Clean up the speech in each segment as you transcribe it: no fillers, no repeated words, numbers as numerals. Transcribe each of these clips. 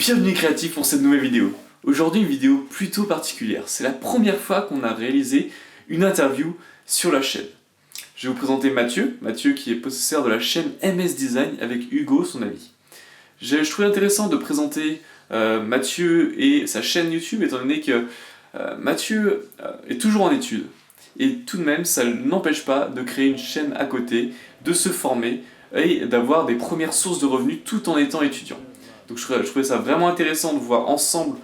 Bienvenue créatif pour cette nouvelle vidéo. Aujourd'hui une vidéo plutôt particulière. C'est la première fois qu'on a réalisé une interview sur la chaîne. Je vais vous présenter Mathieu qui est possesseur de la chaîne MS Design avec Hugo, son ami. Je trouvais intéressant de présenter Mathieu et sa chaîne YouTube étant donné que Mathieu est toujours en études. Et tout de même, ça n'empêche pas de créer une chaîne à côté, de se former et d'avoir des premières sources de revenus tout en étant étudiant. Donc je trouvais ça vraiment intéressant de voir ensemble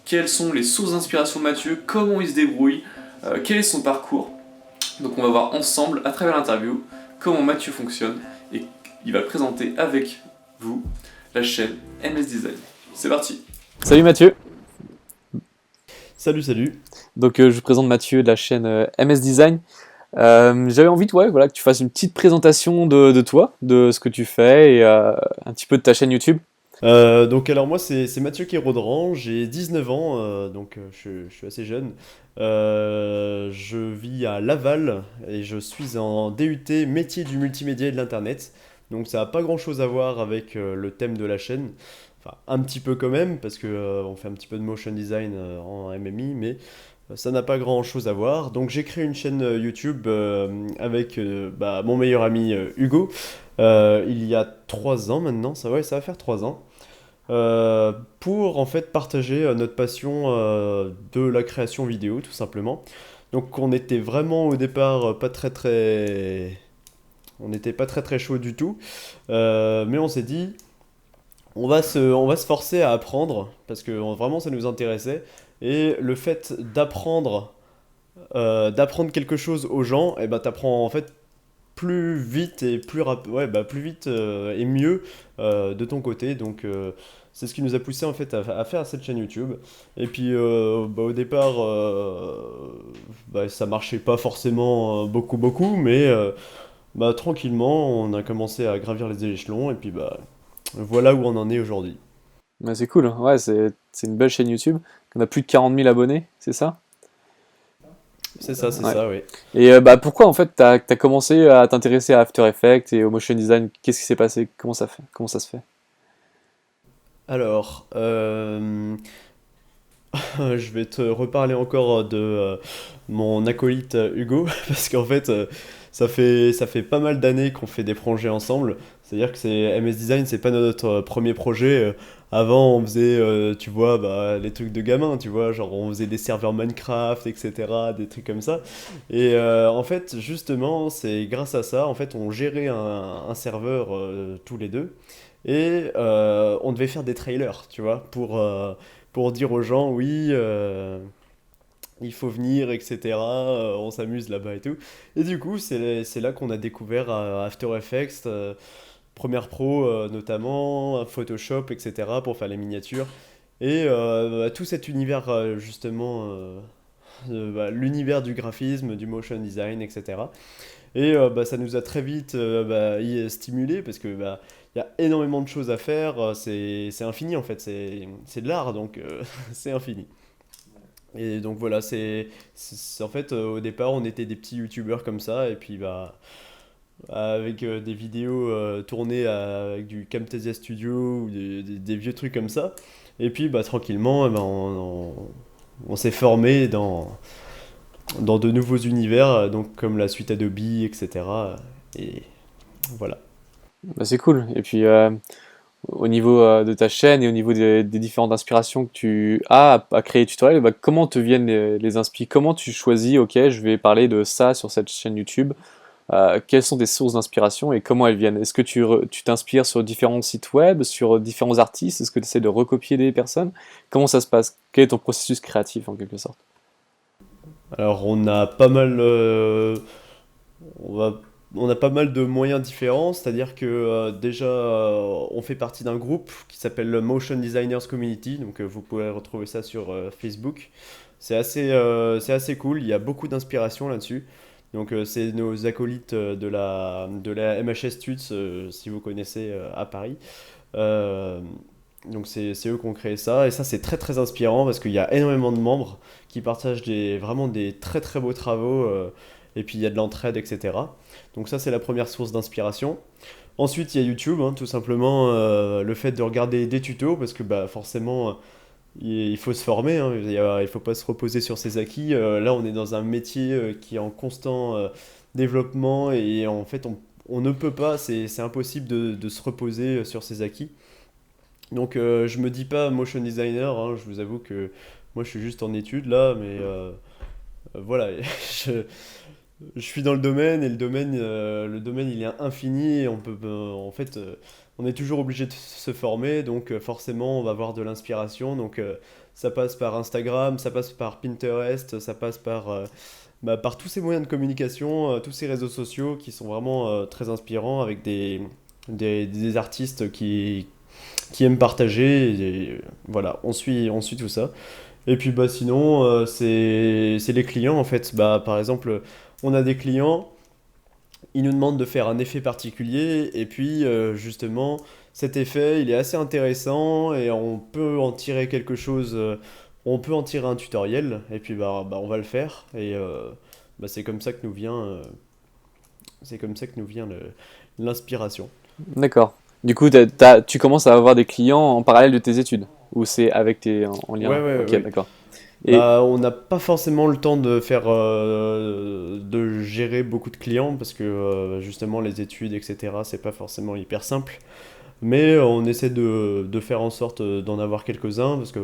quelles sont les sources d'inspiration de Mathieu, comment il se débrouille, quel est son parcours. Donc on va voir ensemble, à travers l'interview, comment Mathieu fonctionne et il va présenter avec vous la chaîne MS Design. C'est parti. Salut Mathieu. Salut. Donc je vous présente Mathieu de la chaîne MS Design. J'avais envie que tu fasses une petite présentation de toi, de ce que tu fais et un petit peu de ta chaîne YouTube. Donc alors moi c'est Mathieu Kéraudran, j'ai 19 ans, je suis assez jeune. Je vis à Laval et je suis en DUT métier du multimédia et de l'internet. Donc ça n'a pas grand chose à voir avec le thème de la chaîne. Enfin un petit peu quand même parce que on fait un petit peu de motion design en MMI, mais ça n'a pas grand chose à voir. Donc j'ai créé une chaîne YouTube avec mon meilleur ami Hugo. Il y a 3 ans maintenant, ça va faire 3 ans. Pour en fait partager notre passion de la création vidéo tout simplement. Donc on était vraiment au départ pas très très... On n'était pas très très chaud du tout. Mais on s'est dit, on va se forcer à apprendre parce que vraiment ça nous intéressait. Et le fait d'apprendre quelque chose aux gens, et ben t'apprends en fait plus vite et plus vite et mieux de ton côté. Donc c'est ce qui nous a poussé en fait à faire cette chaîne YouTube. Et puis au départ, ça marchait pas forcément beaucoup, mais tranquillement, on a commencé à gravir les échelons et puis voilà où on en est aujourd'hui. Bah, c'est cool, ouais, c'est une belle chaîne YouTube. On a plus de 40 000 abonnés, c'est ça? C'est Ouais. ça, oui. Et pourquoi en fait t'as commencé à t'intéresser à After Effects et au motion design? Qu'est-ce qui s'est passé? Comment ça se fait? Alors, je vais te reparler encore de mon acolyte Hugo, parce qu'en fait, ça fait pas mal d'années qu'on fait des projets ensemble. C'est-à-dire que MS Design, c'est pas notre premier projet. Avant, on faisait, tu vois, les trucs de gamin, tu vois, genre on faisait des serveurs Minecraft, etc., des trucs comme ça. Et en fait, justement, c'est grâce à ça, en fait, on gérait un serveur tous les deux. Et on devait faire des trailers, tu vois, pour dire aux gens, oui, il faut venir, etc. On s'amuse là-bas et tout. Et du coup, c'est là qu'on a découvert After Effects, Premiere Pro notamment, Photoshop, etc. pour faire les miniatures. Et tout cet univers, justement, l'univers du graphisme, du motion design, etc. Et ça nous a très vite stimulé parce que il y a énormément de choses à faire, c'est infini en fait, c'est de l'art donc c'est infini. Et donc voilà, en fait au départ on était des petits youtubeurs comme ça et puis avec des vidéos tournées avec du Camtasia Studio ou des vieux trucs comme ça. Et puis tranquillement on s'est formé dans de nouveaux univers, donc comme la suite Adobe, etc. Et voilà. Bah, c'est cool. Et puis au niveau de ta chaîne et au niveau des différentes inspirations que tu as à créer des tutoriels, bah, comment te viennent les inspi? Comment tu choisis, ok, je vais parler de ça sur cette chaîne YouTube? Quelles sont tes sources d'inspiration et comment elles viennent? Est-ce que tu t'inspires sur différents sites web, sur différents artistes? Est-ce que tu essaies de recopier des personnes? Comment ça se passe? Quel est ton processus créatif en quelque sorte? Alors on a pas mal, on va, on a pas mal de moyens différents, c'est-à-dire que déjà on fait partie d'un groupe qui s'appelle le Motion Designers Community, donc vous pouvez retrouver ça sur Facebook. C'est assez cool, il y a beaucoup d'inspiration là-dessus. Donc c'est nos acolytes de la MHS Tuts, si vous connaissez à Paris. Euh, donc c'est eux qui ont créé ça, et ça c'est très très inspirant parce qu'il y a énormément de membres qui partagent vraiment des très très beaux travaux, et puis il y a de l'entraide, etc. Donc ça c'est la première source d'inspiration. Ensuite, il y a YouTube, hein, tout simplement, le fait de regarder des tutos, parce que bah, forcément, il faut se former, hein, il faut pas se reposer sur ses acquis. Là, on est dans un métier qui est en constant développement et en fait, on ne peut pas, c'est impossible de se reposer sur ses acquis. Donc, je me dis pas motion designer, hein, je vous avoue que moi, je suis juste en études là, mais voilà, je, je suis dans le domaine et le domaine il est infini et on peut, en fait, on est toujours obligé de se former, donc forcément on va avoir de l'inspiration. Donc ça passe par Instagram, ça passe par Pinterest, ça passe par, par tous ces moyens de communication, tous ces réseaux sociaux qui sont vraiment très inspirants avec des artistes qui aiment partager. Et voilà, on suit tout ça. Et puis bah sinon, c'est les clients en fait. Bah, par exemple, on a des clients, ils nous demandent de faire un effet particulier, et puis justement, cet effet, il est assez intéressant, et on peut en tirer quelque chose, on peut en tirer un tutoriel, et puis on va le faire, et c'est comme ça que nous vient, c'est comme ça que nous vient l'inspiration. D'accord. Du coup, tu commences à avoir des clients en parallèle de tes études, ou c'est avec en Ouais, lien? ouais, Ok, ouais. d'accord. Et Bah, on n'a pas forcément le temps de faire, de gérer beaucoup de clients parce que justement les études, etc., c'est pas forcément hyper simple. Mais on essaie de faire en sorte d'en avoir quelques-uns parce que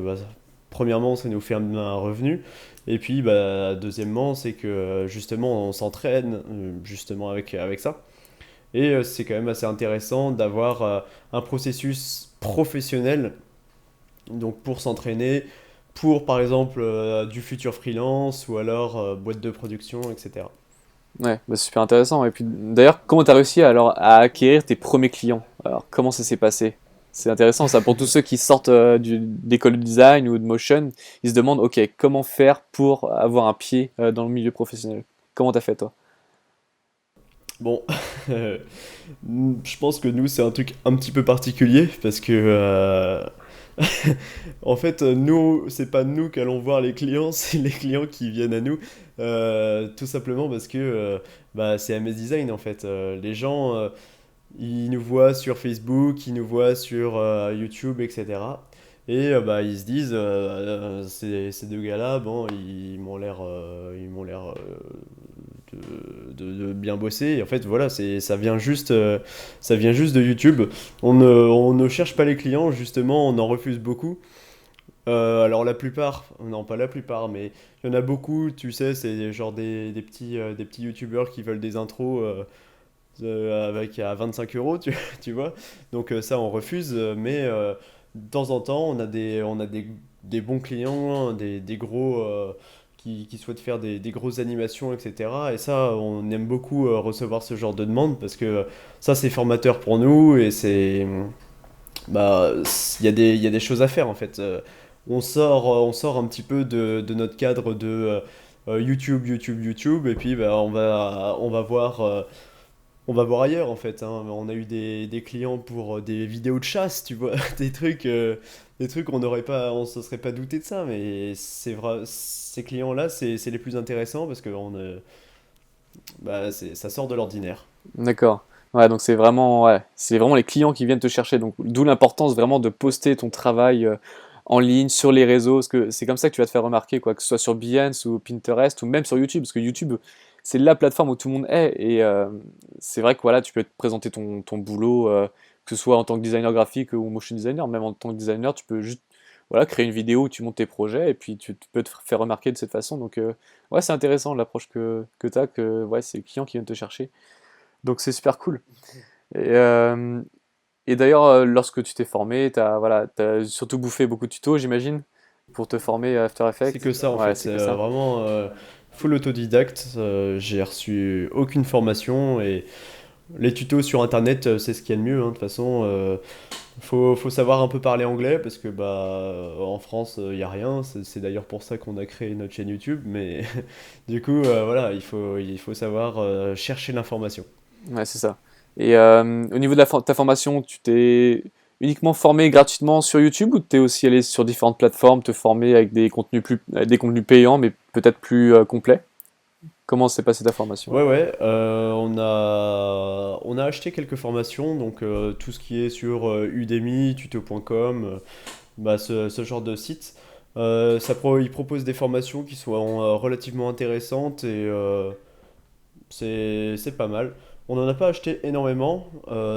premièrement, ça nous fait un revenu. Et puis, deuxièmement, c'est que justement, on s'entraîne justement avec ça. Et c'est quand même assez intéressant d'avoir un processus professionnel donc pour s'entraîner, pour par exemple du futur freelance ou alors boîte de production, etc. ouais, bah, super intéressant. Et puis d'ailleurs, comment tu as réussi alors à acquérir tes premiers clients? Alors, comment ça s'est passé? C'est intéressant ça pour tous ceux qui sortent d'école de design ou de motion, ils se demandent, ok, comment faire pour avoir un pied dans le milieu professionnel? Comment t'as fait toi? Bon, je pense que nous c'est un truc un petit peu particulier parce que en fait nous c'est pas nous qui allons voir les clients, c'est les clients qui viennent à nous. Tout simplement parce que c'est MS Design en fait. Les gens ils nous voient sur Facebook, ils nous voient sur YouTube, etc. Et ils se disent, ces deux gars-là, bon, ils m'ont l'air de bien bosser. Et en fait, voilà, ça vient juste de YouTube. On ne cherche pas les clients, justement, on en refuse beaucoup. Alors la plupart, non pas la plupart, mais il y en a beaucoup, tu sais, c'est genre des petits youtubeurs qui veulent des intros avec à 25 euros, tu vois. Donc ça, on refuse, mais de temps en temps, on a des bons clients, des gros qui souhaitent faire des grosses animations, etc. Et ça, on aime beaucoup recevoir ce genre de demande parce que ça, c'est formateur pour nous et il y a des choses à faire en fait. On sort un petit peu de notre cadre de YouTube, et puis on va voir ailleurs en fait, hein. On a eu des clients pour des vidéos de chasse, tu vois, des trucs on se serait pas douté de ça, mais c'est vrai, ces clients-là, c'est les plus intéressants parce que ça sort de l'ordinaire. D'accord. Ouais, donc c'est vraiment les clients qui viennent te chercher. Donc d'où l'importance vraiment de poster ton travail en ligne sur les réseaux, parce que c'est comme ça que tu vas te faire remarquer, quoi, que ce soit sur Behance ou Pinterest ou même sur YouTube, parce que YouTube c'est la plateforme où tout le monde est. Et c'est vrai que voilà, tu peux te présenter ton boulot, que ce soit en tant que designer graphique ou motion designer, même en tant que designer, tu peux juste voilà, créer une vidéo où tu montes tes projets et puis tu peux te faire remarquer de cette façon. Donc ouais, c'est intéressant l'approche que tu as, que ouais, c'est les clients qui viennent te chercher. Donc c'est super cool. Et, euh, et d'ailleurs, lorsque tu t'es formé, t'as surtout bouffé beaucoup de tutos, j'imagine, pour te former à After C'est Effects. que ça en Ouais, fait, c'est c'est que ça. vraiment full autodidacte. J'ai reçu aucune formation et les tutos sur internet, c'est ce qu'il y a de mieux, hein. De toute façon, faut savoir un peu parler anglais parce que en France, il y a rien. C'est d'ailleurs pour ça qu'on a créé notre chaîne YouTube. Mais du coup, voilà, il faut savoir chercher l'information. Ouais, c'est ça. Et au niveau de ta formation, tu t'es uniquement formé gratuitement sur YouTube ou t'es aussi allé sur différentes plateformes te former avec des contenus payants, mais peut-être plus complets? Comment s'est passée ta formation? Ouais, on a acheté quelques formations, donc tout ce qui est sur Udemy, tuto.com, ce genre de site. Ils proposent des formations qui sont relativement intéressantes et c'est pas mal. On n'en a pas acheté énormément,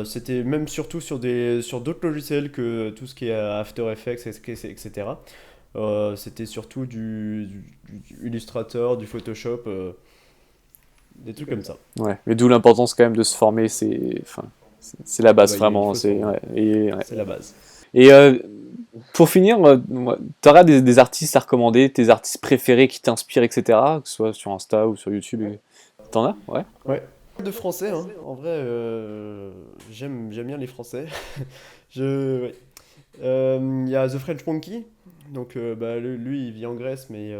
c'était même surtout sur d'autres logiciels que tout ce qui est After Effects, etc. C'était surtout du Illustrator, du Photoshop, des trucs comme ça. Ouais, mais d'où l'importance quand même de se former, c'est la base Il vraiment. faut se former. Ouais. C'est la base. Et pour finir, tu auras des artistes à recommander, tes artistes préférés qui t'inspirent, etc. Que ce soit sur Insta ou sur YouTube. T'en as? Ouais. Ouais. De français, hein. En vrai, j'aime bien les français. Ouais. Il y a The French Monkey. Donc, lui, il vit en Grèce, mais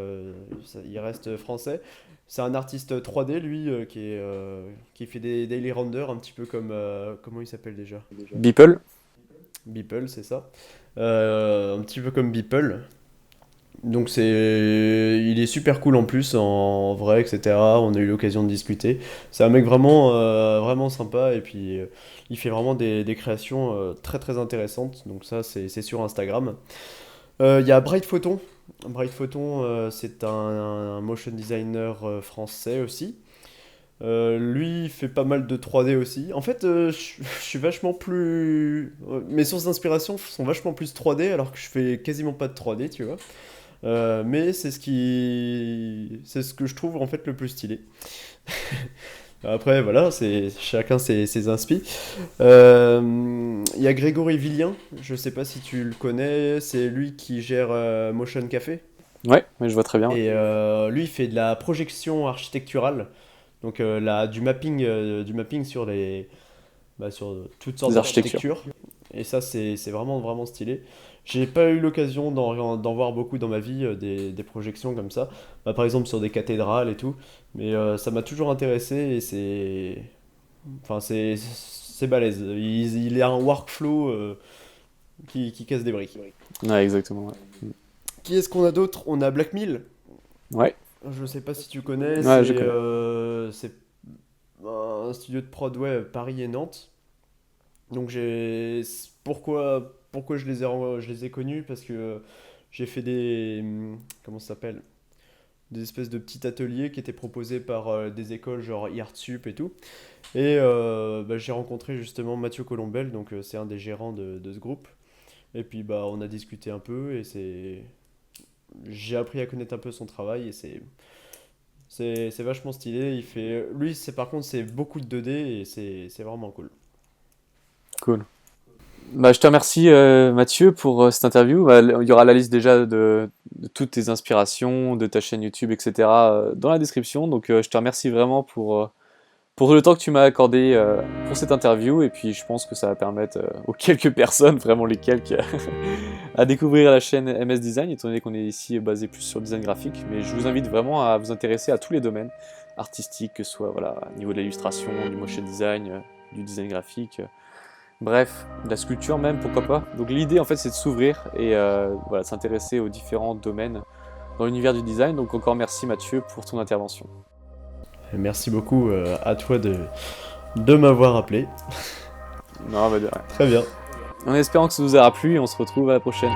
il reste français. C'est un artiste 3D, lui, qui fait des daily renders, un petit peu comme. Comment il s'appelle déjà? Beeple. Beeple, c'est ça. Un petit peu comme Beeple. Donc il est super cool en plus, en vrai, etc. On a eu l'occasion de discuter. C'est un mec vraiment sympa et puis il fait vraiment des créations très très intéressantes. Donc ça, c'est sur Instagram. Il y a Bright Photon. Bright Photon, c'est un motion designer français aussi. Lui, il fait pas mal de 3D aussi. En fait, je suis vachement plus. Mes sources d'inspiration sont vachement plus 3D alors que je fais quasiment pas de 3D, tu vois. Mais c'est ce que je trouve en fait le plus stylé. Après, voilà, chacun ses inspi. Il y a Grégory Villien, je sais pas si tu le connais, c'est lui qui gère Motion Café. Ouais, mais je vois très bien. Et lui, il fait de la projection architecturale, donc du mapping sur toutes sortes Des architectures. d'architectures. Et ça, c'est vraiment, vraiment stylé. J'ai pas eu l'occasion d'en voir beaucoup dans ma vie, des projections comme ça. Par exemple, sur des cathédrales et tout. Mais ça m'a toujours intéressé et c'est balèze. Il a un workflow qui casse des briques. Ouais, exactement. Ouais. Qui est-ce qu'on a d'autre? On a Black Mill. Ouais. Je sais pas si tu connais. Ouais, je connais. C'est un studio de prod, ouais, Paris et Nantes. Donc pourquoi je les ai connus? Parce que j'ai fait comment ça s'appelle? Des espèces de petits ateliers qui étaient proposés par des écoles genre IartSup et tout. Et j'ai rencontré justement Mathieu Colombel, donc c'est un des gérants de ce groupe. Et puis on a discuté un peu et j'ai appris à connaître un peu son travail et c'est vachement stylé. Lui, par contre, c'est beaucoup de 2D et c'est vraiment cool. Cool. Je te remercie Mathieu pour cette interview. Il y aura la liste déjà de toutes tes inspirations, de ta chaîne YouTube, etc. Dans la description. Donc je te remercie vraiment pour le temps que tu m'as accordé pour cette interview. Et puis je pense que ça va permettre aux quelques personnes, vraiment les quelques, à découvrir la chaîne MS Design, étant donné qu'on est ici basé plus sur le design graphique. Mais je vous invite vraiment à vous intéresser à tous les domaines artistiques, que ce soit au niveau de l'illustration, du motion design, du design graphique. Bref, de la sculpture même, pourquoi pas. Donc l'idée en fait c'est de s'ouvrir et de s'intéresser aux différents domaines dans l'univers du design. Donc encore merci Mathieu pour ton intervention. Merci beaucoup à toi de m'avoir appelé. Non, de rien. Très bien. En espérant que ça vous aura plu et on se retrouve à la prochaine.